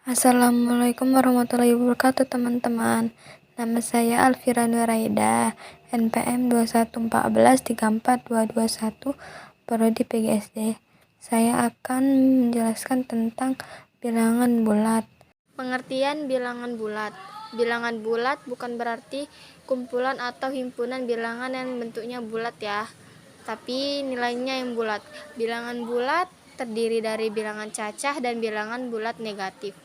Assalamualaikum warahmatullahi wabarakatuh teman-teman. Nama saya Alfira Nuraida, NPM 214434221, Prodi PGSD. Saya akan menjelaskan tentang bilangan bulat. Pengertian bilangan bulat. Bilangan bulat bukan berarti kumpulan atau himpunan bilangan yang bentuknya bulat ya, tapi nilainya yang bulat. Bilangan bulat terdiri dari bilangan cacah dan bilangan bulat negatif.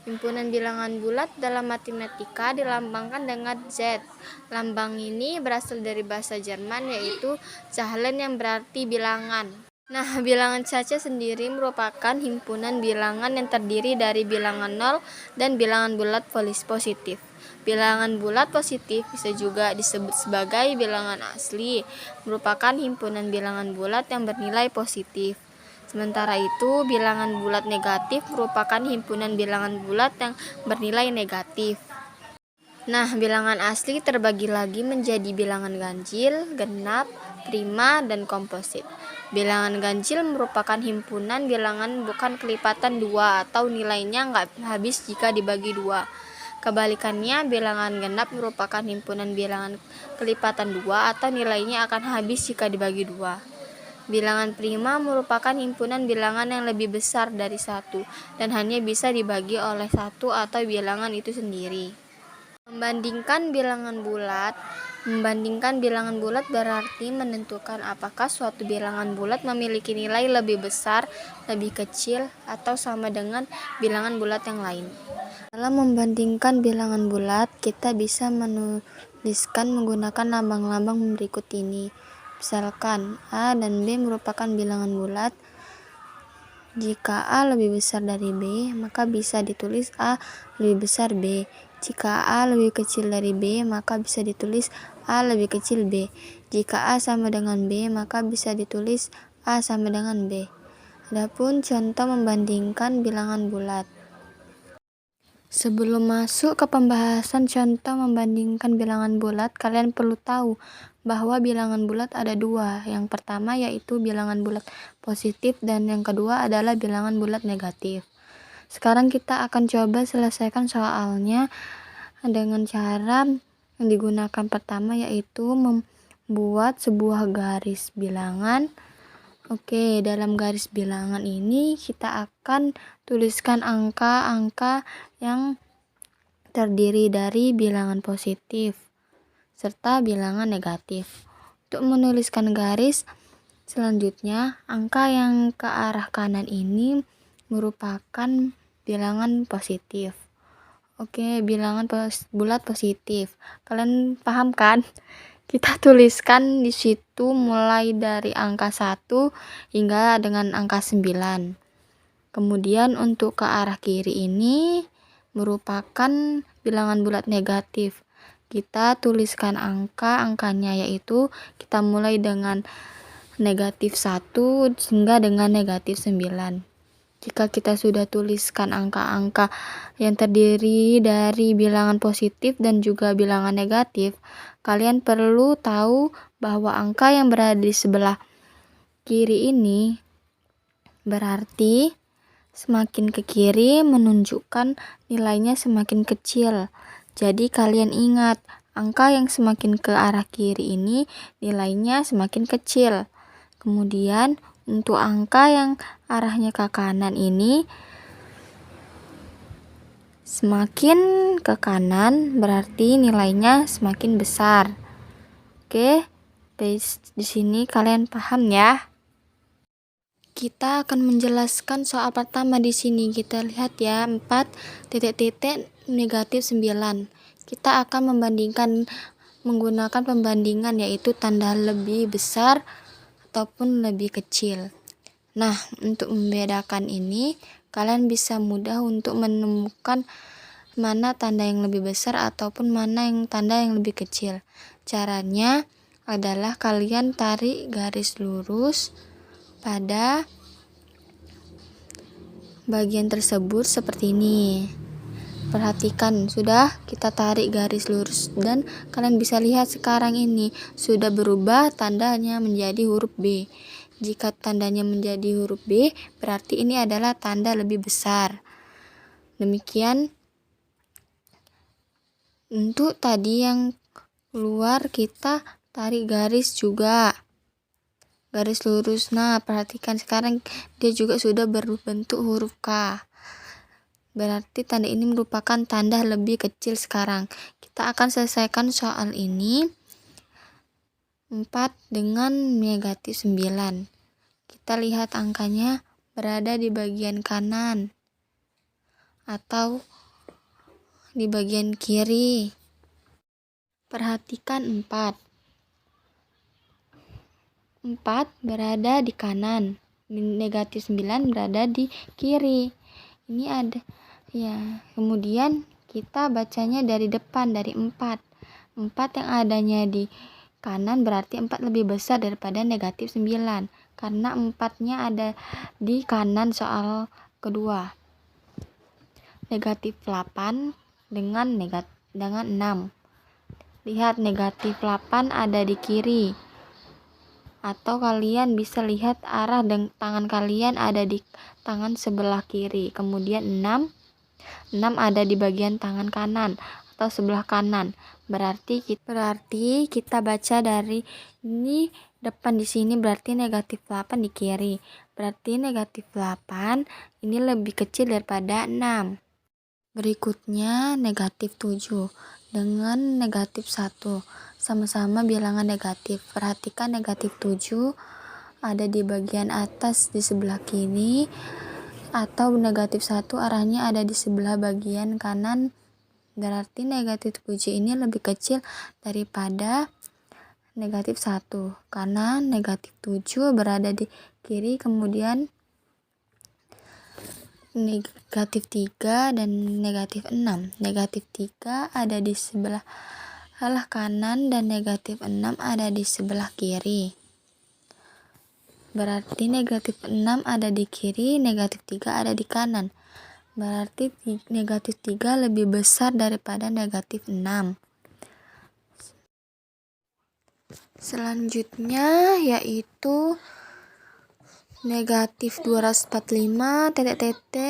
Himpunan bilangan bulat dalam matematika dilambangkan dengan Z. Lambang ini berasal dari bahasa Jerman, yaitu Zahlen, yang berarti bilangan. Nah, bilangan cacah sendiri merupakan himpunan bilangan yang terdiri dari bilangan 0 dan bilangan bulat positif. Bilangan bulat positif bisa juga disebut sebagai bilangan asli, merupakan himpunan bilangan bulat yang bernilai positif. Sementara itu, bilangan bulat negatif merupakan himpunan bilangan bulat yang bernilai negatif. Nah, bilangan asli terbagi lagi menjadi bilangan ganjil, genap, prima, dan komposit. Bilangan ganjil merupakan himpunan bilangan bukan kelipatan 2 atau nilainya nggak habis jika dibagi 2. Kebalikannya, bilangan genap merupakan himpunan bilangan kelipatan 2 atau nilainya akan habis jika dibagi 2. Bilangan prima merupakan himpunan bilangan yang lebih besar dari 1 dan hanya bisa dibagi oleh 1 atau bilangan itu sendiri. Membandingkan bilangan bulat berarti menentukan apakah suatu bilangan bulat memiliki nilai lebih besar, lebih kecil, atau sama dengan bilangan bulat yang lain. Dalam membandingkan bilangan bulat, kita bisa menuliskan menggunakan lambang-lambang berikut ini. Misalkan A dan B merupakan bilangan bulat. Jika A lebih besar dari B, maka bisa ditulis A lebih besar B. Jika A lebih kecil dari B, maka bisa ditulis A lebih kecil B. Jika A sama dengan B, maka bisa ditulis A sama dengan B. Adapun contoh membandingkan bilangan bulat. Sebelum masuk ke pembahasan contoh membandingkan bilangan bulat, kalian perlu tahu bahwa bilangan bulat ada dua. Yang pertama yaitu bilangan bulat positif dan yang kedua adalah bilangan bulat negatif. Sekarang kita akan coba selesaikan soalnya dengan cara yang digunakan pertama yaitu membuat sebuah garis bilangan. Oke, dalam garis bilangan ini kita akan tuliskan angka-angka yang terdiri dari bilangan positif serta bilangan negatif. Untuk menuliskan garis selanjutnya, angka yang ke arah kanan ini merupakan bilangan positif. Oke, bilangan bulat positif. Kalian paham kan? Kita tuliskan di situ mulai dari angka 1 hingga dengan angka 9. Kemudian untuk ke arah kiri ini merupakan bilangan bulat negatif. Kita tuliskan angkanya yaitu kita mulai dengan negatif 1 hingga dengan negatif 9. Jika kita sudah tuliskan angka-angka yang terdiri dari bilangan positif dan juga bilangan negatif, kalian perlu tahu bahwa angka yang berada di sebelah kiri ini berarti semakin ke kiri menunjukkan nilainya semakin kecil. Jadi kalian ingat, angka yang semakin ke arah kiri ini nilainya semakin kecil. Kemudian untuk angka yang arahnya ke kanan ini semakin ke kanan berarti nilainya semakin besar. Oke, di sini kalian paham ya? Kita akan menjelaskan soal pertama di sini. Kita lihat ya, 4 titik-titik negatif 9. Kita akan membandingkan menggunakan pembandingan yaitu tanda lebih besar ataupun lebih kecil. Nah, untuk membedakan ini, kalian bisa mudah untuk menemukan mana tanda yang lebih besar ataupun mana yang tanda yang lebih kecil. Caranya adalah kalian tarik garis lurus pada bagian tersebut seperti ini. Perhatikan, sudah kita tarik garis lurus dan kalian bisa lihat sekarang ini sudah berubah tandanya menjadi huruf B. Jika tandanya menjadi huruf B, berarti ini adalah tanda lebih besar. Demikian untuk tadi yang keluar, kita tarik garis juga, garis lurus. Nah, perhatikan sekarang dia juga sudah berbentuk huruf K. Berarti tanda ini merupakan tanda lebih kecil sekarang. Kita akan selesaikan soal ini. 4 dengan negatif 9. Kita lihat angkanya berada di bagian kanan atau di bagian kiri. Perhatikan 4. 4 berada di kanan, negatif 9 berada di kiri. Ini ada ya. Kemudian kita bacanya dari depan, dari 4. 4 yang adanya di kanan berarti 4 lebih besar daripada negatif 9 karena 4-nya ada di kanan soal kedua. Negatif 8 dengan 6. Lihat, negatif 8 ada di kiri. Atau kalian bisa lihat arah tangan kalian ada di tangan sebelah kiri. Kemudian 6 ada di bagian tangan kanan atau sebelah kanan. Berarti kita baca dari ini depan di sini berarti negatif 8 di kiri. Berarti negatif 8 ini lebih kecil daripada 6. Berikutnya negatif 7 dengan negatif 1. Sama-sama bilangan negatif. Perhatikan negatif 7 ada di bagian atas di sebelah kiri, atau negatif 1 arahnya ada di sebelah bagian kanan. Berarti negatif 7 ini lebih kecil daripada negatif 1 karena negatif 7 berada di kiri. Kemudian negatif 3 dan negatif 6. Negatif 3 ada di sebelah kanan dan negatif 6 ada di sebelah kiri. Berarti negatif 6 ada di kiri, negatif 3 ada di kanan. Berarti negatif 3 lebih besar daripada negatif 6. Selanjutnya yaitu negatif 245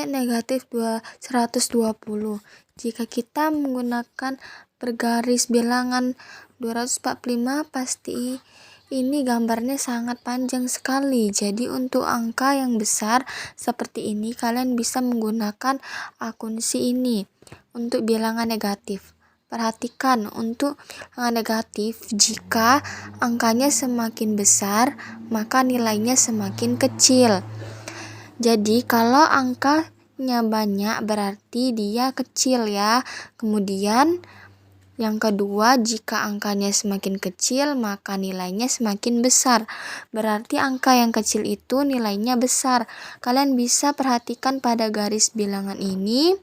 negatif 120. Jika kita menggunakan bergaris bilangan 245, pasti ini gambarnya sangat panjang sekali. Jadi untuk angka yang besar seperti ini kalian bisa menggunakan akunsi ini untuk bilangan negatif. Perhatikan untuk bilangan negatif, jika angkanya semakin besar maka nilainya semakin kecil. Jadi kalau angkanya banyak berarti dia kecil ya. Kemudian yang kedua, jika angkanya semakin kecil maka nilainya semakin besar. Berarti angka yang kecil itu nilainya besar. Kalian bisa perhatikan pada garis bilangan ini.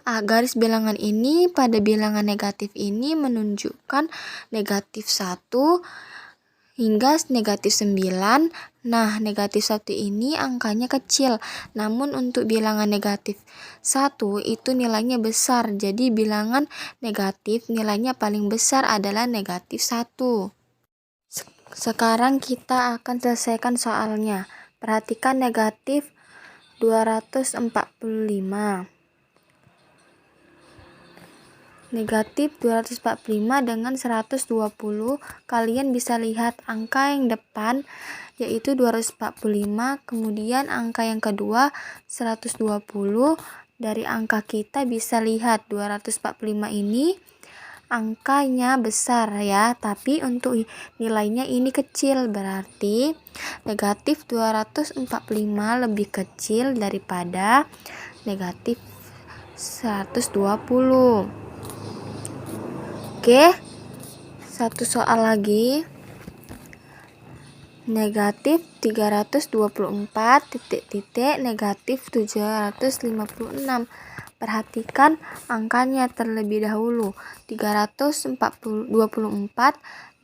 Garis bilangan ini pada bilangan negatif ini menunjukkan negatif 1 hingga negatif 9. Nah, negatif 1 ini angkanya kecil. Namun untuk bilangan negatif 1 itu nilainya besar. Jadi bilangan negatif nilainya paling besar adalah negatif 1. Sekarang kita akan selesaikan soalnya. Perhatikan negatif 245. Negatif 245 dengan 120, kalian bisa lihat angka yang depan yaitu 245, kemudian angka yang kedua 120. Dari angka kita bisa lihat 245 ini angkanya besar ya, tapi untuk nilainya ini kecil. Berarti negatif 245 lebih kecil daripada negatif 120. Oke, satu soal lagi. Negatif 324 negatif 756. Perhatikan angkanya terlebih dahulu. 324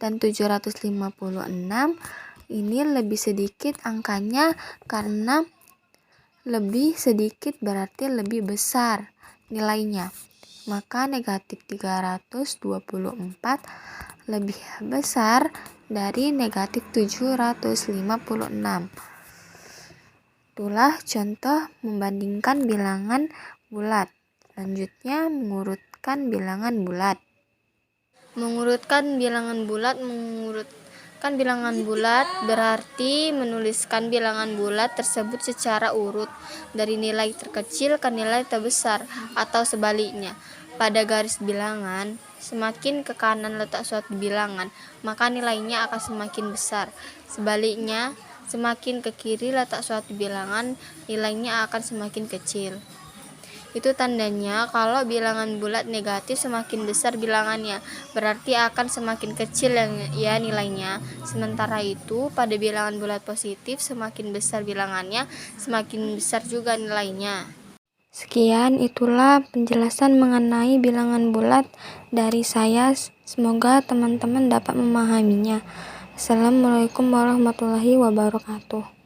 dan 756 ini lebih sedikit angkanya karena lebih sedikit berarti lebih besar nilainya. Maka negatif 324 lebih besar dari negatif 756. Itulah contoh membandingkan bilangan bulat. Selanjutnya, mengurutkan bilangan bulat. Mengurutkan bilangan bulat berarti menuliskan bilangan bulat tersebut secara urut dari nilai terkecil ke nilai terbesar atau sebaliknya. Pada garis bilangan, semakin ke kanan letak suatu bilangan, maka nilainya akan semakin besar. Sebaliknya, semakin ke kiri letak suatu bilangan, nilainya akan semakin kecil. Itu tandanya kalau bilangan bulat negatif semakin besar bilangannya, berarti akan semakin kecil ya nilainya. Sementara itu, pada bilangan bulat positif semakin besar bilangannya, semakin besar juga nilainya. Sekian, itulah penjelasan mengenai bilangan bulat dari saya. Semoga teman-teman dapat memahaminya. Assalamualaikum warahmatullahi wabarakatuh.